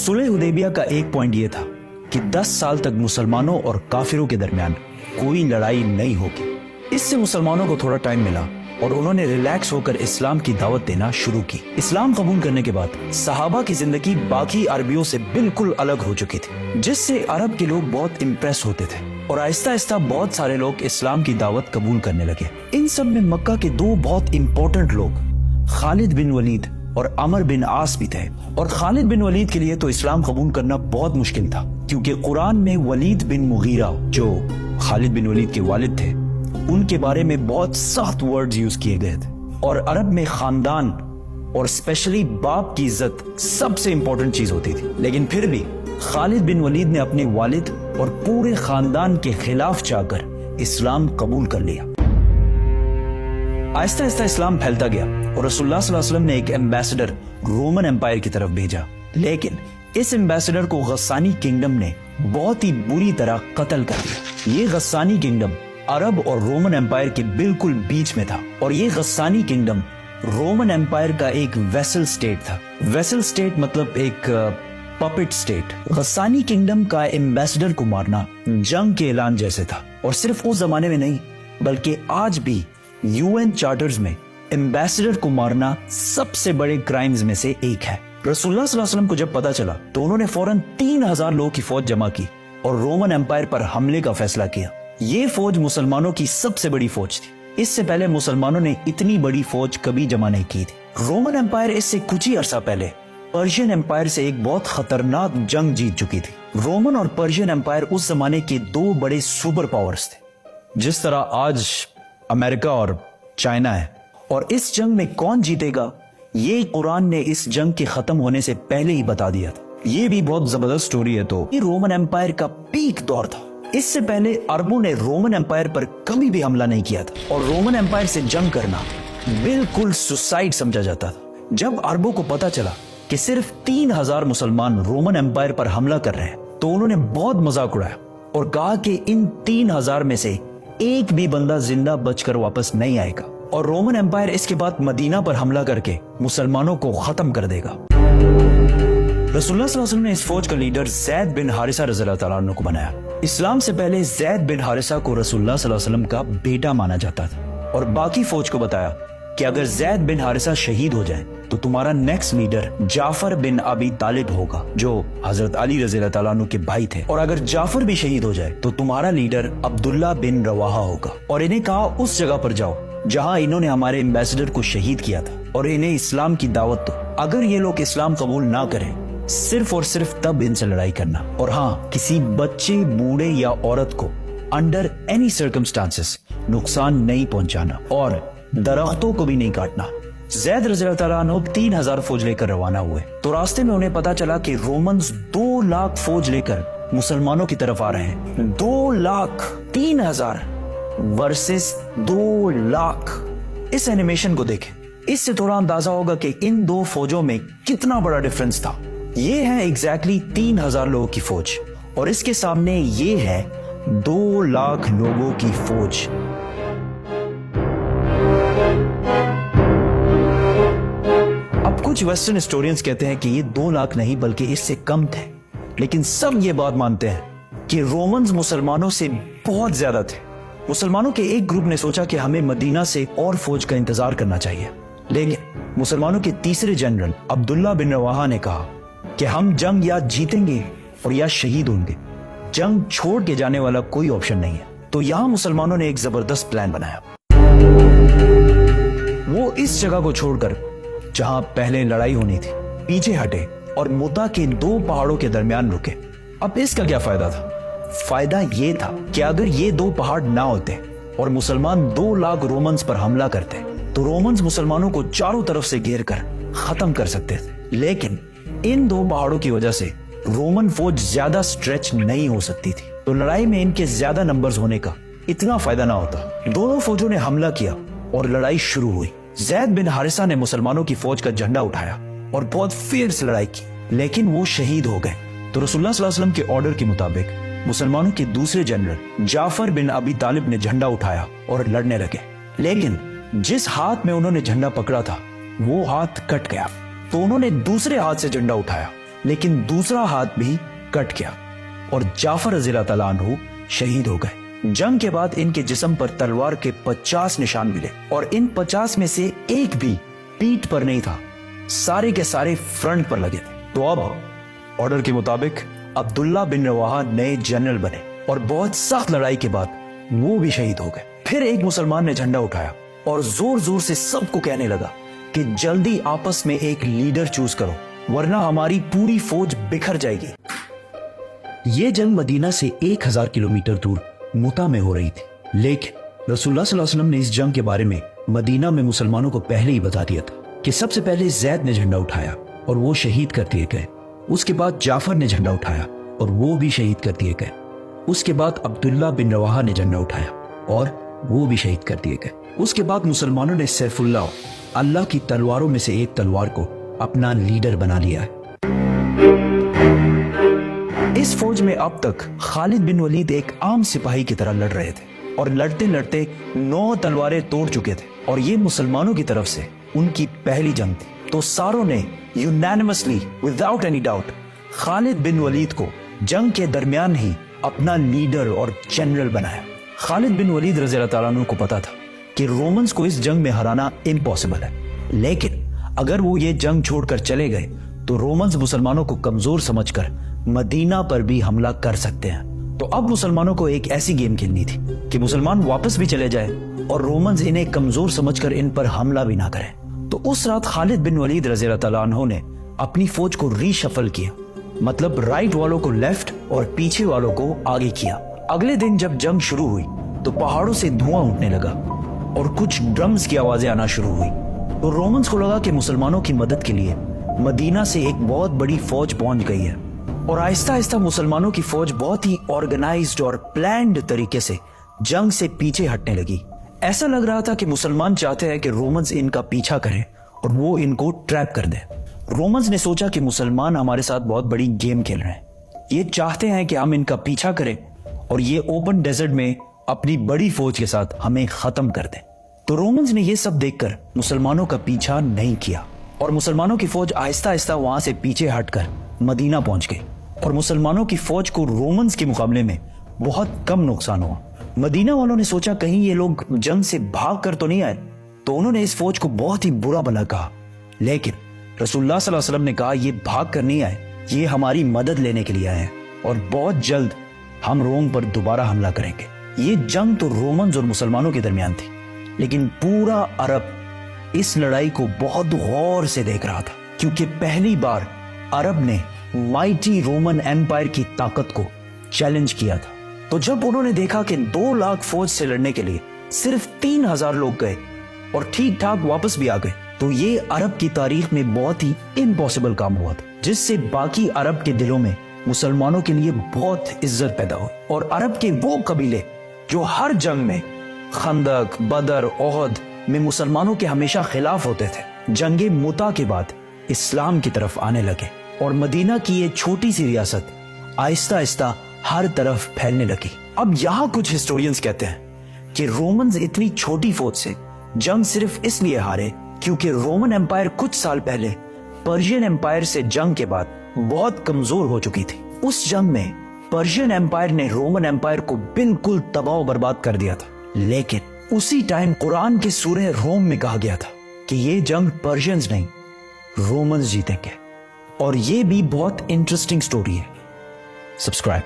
सुलह हुदैबिया का एक पॉइंट ये था कि 10 साल तक मुसलमानों और काफिरों के दरमियान कोई लड़ाई नहीं होगी। इससे मुसलमानों को थोड़ा टाइम मिला और उन्होंने रिलैक्स होकर इस्लाम की दावत देना शुरू की। इस्लाम कबूल करने के बाद सहाबा की जिंदगी बाकी अरबियों से बिल्कुल अलग हो चुकी थी, जिससे अरब के लोग बहुत इम्प्रेस होते थे और आहिस्ता आहिस्ता बहुत सारे लोग इस्लाम की दावत कबूल करने लगे। इन सब में मक्का के दो बहुत इम्पोर्टेंट लोग खालिद बिन वलीद और अमर बिन आस भी थे। और खालिद बिन वलीद के लिए तो इस्लाम कबूल करना बहुत मुश्किल था, क्योंकि कुरान में वलीद बिन मुगीरा, जो खालिद बिन वलीद के वालिद थे, उनके बारे में बहुत सख्त वर्ड्स यूज किए गए थे। और अरब में खानदान और स्पेशली बाप की इज्जत सबसे इंपॉर्टेंट चीज होती थी। लेकिन फिर भी खालिद बिन वलीद ने अपने वालिद और पूरे खानदान के खिलाफ जाकर इस्लाम कबूल कर लिया। आहिस्ता आहिस्ता इस्लाम फैलता गया और रसूलुल्लाह सल्लल्लाहु अलैहि वसल्लम ने एक एम्बेसडर रोमन एम्पायर की तरफ भेजा। लेकिन इस एम्बेसडर को गस्सानी किंगडम ने बहुत ही बुरी तरह कत्ल कर दिया। ये गस्सानी किंगडम अरब और रोमन एम्पायर के बिल्कुल बीच में था और ये गस्सानी किंगडम रोमन एम्पायर का एक वेसल स्टेट था। वेसल स्टेट मतलब एक पपेट स्टेट। गस्सानी किंगडम का एम्बेसडर को मारना जंग के ऐलान जैसे था, और सिर्फ उस जमाने में नहीं बल्कि आज भी यूएन चार्टर्स में एम्बेसडर को मारना सबसे बड़े क्राइम्स में से एक है। रसूलुल्लाह सल्लल्लाहु अलैहि वसल्लम को जब पता चला तो उन्होंने फौरन 3000 लोगों की फौज जमा की और रोमन एम्पायर पर हमले का फैसला किया। ये फौज मुसलमानों की सबसे बड़ी फौज थी। इससे पहले मुसलमानों ने इतनी बड़ी फौज कभी जमा नहीं की थी। रोमन एम्पायर इससे कुछ ही अरसा पहले पर्शियन एम्पायर से एक बहुत खतरनाक जंग जीत चुकी थी। रोमन और पर्शियन एम्पायर उस जमाने के दो बड़े सुपर पावर्स थे, जिस तरह आज अमेरिका और चाइना है। और इस जंग में कौन जीतेगा ये कुरान ने इस जंग के खत्म होने से पहले ही बता दिया था। ये भी बहुत जबरदस्त स्टोरी है। तो ये रोमन एम्पायर का पीक दौर था। इससे पहले अरबों ने रोमन एम्पायर पर कभी भी हमला नहीं किया था और रोमन एम्पायर से जंग करना बिल्कुल सुसाइड समझा जाता था। जब अरबों को पता चला कि सिर्फ 3000 मुसलमान रोमन एम्पायर पर हमला कर रहे हैं तो उन्होंने बहुत मजाक उड़ाया और कहा कि इन 3000 में से एक भी बंदा जिंदा बचकर वापस नहीं आएगा और रोमन एम्पायर इसके बाद मदीना पर हमला करके मुसलमानों को खत्म कर देगा। रसूलुल्लाह सल्लल्लाहु अलैहि वसल्लम ने इस फौज का लीडर ज़ैद बिन हारिसा रज़ियल्लाहु तआला अन्हु को बनाया। इस्लाम से पहले ज़ैद बिन हारिसा को रसूलुल्लाह सल्लल्लाहु अलैहि वसल्लम का बेटा माना जाता था और बाकी फौज को बताया कि अगर ज़ैद बिन हारिसा शहीद हो जाए तो तुम्हारा नेक्स्ट लीडर जाफर बिन अबी तालिब होगा, जो हजरत अली रज़ियल्लाहु तआला अन्हु के भाई थे। और अगर जाफर भी शहीद हो जाए तो तुम्हारा लीडर अब्दुल्ला बिन रवाहा होगा। और इन्हें कहा उस जगह पर जाओ जहां इन्होंने हमारे एम्बेसडर को शहीद किया था और इन्हें इस्लाम की दावत दो। अगर ये लोग इस्लाम कबूल ना करें सिर्फ और सिर्फ तब इनसे लड़ाई करना, और हाँ, किसी बच्चे, बूढ़े या औरत को अंडर एनी सर्कमस्टांसेस नुकसान नहीं पहुंचाना और दरख्तों को भी नहीं काटना। ज़ैद रज़ियल्लाहु तआला अन्हु 3000 फौज लेकर रवाना हुए तो रास्ते में उन्हें पता चला कि रोमन्स 2 लाख फौज लेकर मुसलमानों की तरफ आ रहे हैं। 2 लाख 3000 वर्सेस 2 लाख। इस एनिमेशन को देखें, इससे थोड़ा अंदाजा होगा कि इन दो फौजों में कितना बड़ा डिफरेंस था। ये है एग्जैक्टली 3000 लोगों की फौज और इसके सामने ये है 2 लाख लोगों की फौज। अब कुछ वेस्टर्न हिस्टोरियंस कहते हैं कि ये 2 लाख नहीं बल्कि इससे कम थे, लेकिन सब ये बात मानते हैं कि रोमन्स मुसलमानों से बहुत ज्यादा थे। मुसलमानों के एक ग्रुप ने सोचा कि हमें मदीना से और फौज का इंतजार करना चाहिए, लेकिन मुसलमानों के तीसरे जनरल अब्दुल्ला बिन रवाहा ने कहा कि हम जंग या जीतेंगे और या शहीद होंगे, जंग छोड़ के जाने वाला कोई ऑप्शन नहीं है। तो यहां मुसलमानों ने एक जबरदस्त प्लान बनाया। वो इस जगह को छोड़कर जहां पहले लड़ाई होनी थी पीछे हटे और मुद्दा के 2 पहाड़ों के दरमियान रुके। अब इसका क्या फायदा था? फायदा ये था कि अगर ये 2 पहाड़ ना होते और मुसलमान 2 लाख रोमन्स पर हमला करते तो रोमन्स मुसलमानों को चारों तरफ से घेर कर खत्म कर सकते थे। लेकिन इन 2 पहाड़ों की वजह से रोमन फौज ज्यादा स्ट्रेच नहीं हो सकती थी, तो लड़ाई में इनके ज्यादा नंबर्स होने का इतना फायदा ना होता। दोनों फौजों ने हमला किया और लड़ाई शुरू हुई। ज़ैद बिन हारिसा ने मुसलमानों की फौज का झंडा उठाया और बहुत फियर्स लड़ाई की, लेकिन वो शहीद हो गए। तो रसूलुल्लाह सल्लल्लाहु अलैहि वसल्लम के ऑर्डर के मुताबिक मुसलमानों के दूसरे जनरल जाफर बिन अबी तालिब ने झंडा उठाया और लड़ने लगे। लेकिन जिस हाथ में उन्होंने झंडा पकड़ा था वो हाथ कट गया, तो उन्होंने दूसरे हाथ से झंडा उठाया लेकिन दूसरा हाथ भी कट गया और जाफर रज़ी अल्लाह ताला अन्हु शहीद हो गए। जंग के बाद इनके जिस्म पर तलवार के 50 निशान मिले और इन 50 में से एक भी पीठ पर नहीं था, सारे के सारे फ्रंट पर लगे थे। तो अब ऑर्डर के मुताबिक अब्दुल्ला बिन रवाहा नए जनरल बने और बहुत सख्त लड़ाई के बाद वो भी शहीद हो गए। फिर एक मुसलमान ने झंडा उठाया और जोर जोर से सबको कहने लगा कि जल्दी आपस में एक लीडर चूज करो, वरना हमारी पूरी फौज बिखर जाएगी। ये जंग मदीना से 1000 किलोमीटर दूर मुता में हो रही थी, लेकिन रसूलुल्लाह सल्लल्लाहु अलैहि वसल्लम ने इस जंग के बारे में मदीना में मुसलमानों को पहले ही बता दिया था कि सबसे पहले जैद ने झंडा उठाया और वो शहीद कर दिए गए। उसके बाद जाफर ने झंडा उठाया और वो भी शहीद कर दिए गए। उसके बाद अब्दुल्ला बिन रवाहा ने झंडा उठाया और वो भी शहीद कर दिए गए। उसके बाद मुसलमानों ने सैफुल्लाह, अल्लाह की तलवारों में से एक तलवार को अपना लीडर बना लिया है। इस फौज में अब तक खालिद बिन वलीद एक आम सिपाही की तरह लड़ रहे थे और लड़ते लड़ते 9 तलवारें तोड़ चुके थे और ये मुसलमानों की तरफ से उनकी पहली जंग थी। तो सारों ने unanimously without any doubt Khalid bin Walid को जंग के दरमियान ही अपना लीडर और जनरल बनाया। खालिद बिन वलीद रज़ी अल्लाह ताला अन्हु को पता था कि रोमन्स को इस जंग में हराना इम्पॉसिबल है, लेकिन अगर वो ये जंग छोड़कर चले गए तो रोमन्स मुसलमानों को कमजोर समझकर मदीना पर भी हमला कर सकते हैं। तो अब मुसलमानों को एक ऐसी गेम खेलनी थी कि मुसलमान वापस भी चले जाए और रोमन्स इन्हें कमजोर समझकर इन पर हमला भी ना करें। तो उस रात खालिद बिन वलीद रज़ी अल्लाह ताला अन्हु ने अपनी फौज को रीशफल किया, मतलब राइट वालों को लेफ्ट और पीछे वालों को आगे किया। अगले दिन जब जंग शुरू हुई तो पहाड़ों से धुआं उठने लगा और कुछ ड्रम्स की आवाजें आना शुरू हुई। तो रोमन्स को लगा कि मुसलमानों की मदद के लिए मदीना से एक बहुत बड़ी फौज पहुंच गई है और आहिस्ता आहिस्ता मुसलमानों की फौज बहुत ही ऑर्गेनाइज्ड और प्लान्ड तरीके से जंग से पीछे हटने लगी। ऐसा लग रहा था कि मुसलमान चाहते हैं कि रोमन्स इनका पीछा करें और वो इनको ट्रैप कर दें। रोमन्स ने सोचा कि मुसलमान हमारे साथ बहुत बड़ी गेम खेल रहे हैं, ये चाहते हैं कि हम इनका पीछा करें और ये ओपन डेजर्ट में अपनी बड़ी फौज के साथ हमें खत्म कर दें। तो रोमन्स ने ये सब देखकर मुसलमानों का पीछा नहीं किया और मुसलमानों की फौज आहिस्ता आहिस्ता वहां से पीछे हटकर मदीना पहुंच गई और मुसलमानों की फौज को रोमन्स के मुकाबले में बहुत कम नुकसान हुआ। मदीना वालों ने सोचा कहीं ये लोग जंग से भाग कर तो नहीं आए, तो उन्होंने इस फौज को बहुत ही बुरा भला कहा। लेकिन रसूलुल्लाह सल्लल्लाहु अलैहि वसल्लम ने कहा ये भाग कर नहीं आए, ये हमारी मदद लेने के लिए आए हैं और बहुत जल्द हम रोम पर दोबारा हमला करेंगे। ये जंग तो रोमन्स और मुसलमानों के दरमियान थी, लेकिन पूरा अरब इस लड़ाई को बहुत गौर से देख रहा था, क्योंकि पहली बार अरब ने माइटी रोमन एम्पायर की ताकत को चैलेंज किया था। तो जब उन्होंने देखा कि 2 लाख फौज से लड़ने के लिए सिर्फ 3000 लोग गए और ठीक ठाक वापस भी आ गए, तो ये अरब की तारीख में बहुत ही इम्पॉसिबल काम हुआ था, जिससे बाकी अरब के दिलों में मुसलमानों के लिए बहुत इज्जत पैदा हुई। और अरब के वो कबीले जो हर जंग में खंदक, बदर, ओहद में मुसलमानों के हमेशा खिलाफ होते थे, जंगे मुता के बाद इस्लाम की तरफ आने लगे और मदीना की ये छोटी सी रियासत आहिस्ता आहिस्ता हर तरफ फैलने लगी। अब यहाँ कुछ हिस्टोरियंस कहते हैं कि रोमन्स इतनी छोटी फौज से जंग सिर्फ इसलिए हारे क्योंकि रोमन एम्पायर कुछ साल पहले पर्शियन एम्पायर से जंग के बाद बहुत कमजोर हो चुकी थी। उस जंग में पर्शियन एम्पायर ने रोमन एम्पायर को बिल्कुल तबाह बर्बाद कर दिया था, लेकिन उसी टाइम कुरान के सूरह रोम में कहा गया था कि ये जंग पर्शियंस नहीं रोमन्स जीतेंगे। और ये भी बहुत इंटरेस्टिंग स्टोरी है। सब्सक्राइब।